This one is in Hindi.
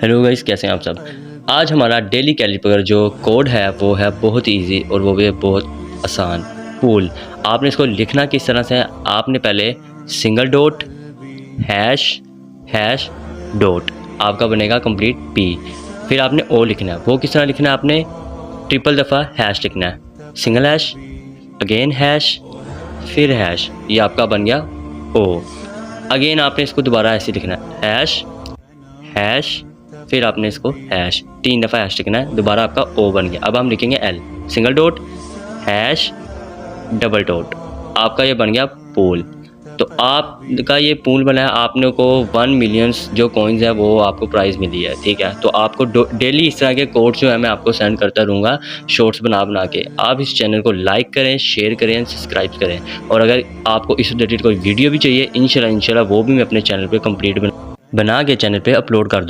हेलो गाइस, कैसे हैं आप सब। आज हमारा डेली कैलिपर जो कोड है वो है बहुत इजी और वो भी है बहुत आसान। पूल आपने इसको लिखना किस तरह से है, आपने पहले single dot hash hash dot आपका बनेगा कंप्लीट पी। फिर आपने ओ लिखना है, वो किस तरह लिखना है, आपने ट्रिपल दफ़ा हैश लिखना है, सिंगल हैश अगेन हैश फिर हैश, ये आपका बन गया ओ। अगेन आपने इसको दोबारा ऐसे लिखना है, हैश हैश फिर आपने इसको हैश 3 दफ़ा हैश लिखना है, दोबारा आपका ओ बन गया। अब हम लिखेंगे L, single dot hash double dot, आपका ये बन गया पूल। तो आपका ये पूल बना है, आपने को 1 मिलियन जो कॉइन्स है वो आपको प्राइज़ मिली है, ठीक है। तो आपको डेली इस तरह के कोड्स जो है मैं आपको सेंड करता रहूँगा शॉर्ट्स बना के। आप इस चैनल को लाइक करें, शेयर करें, सब्सक्राइब करें, और अगर आपको इस रिलेटेड कोई वीडियो भी चाहिए इंशाल्लाह वो भी मैं अपने चैनल पर कंप्लीट बना के चैनल पर अपलोड कर दूँ।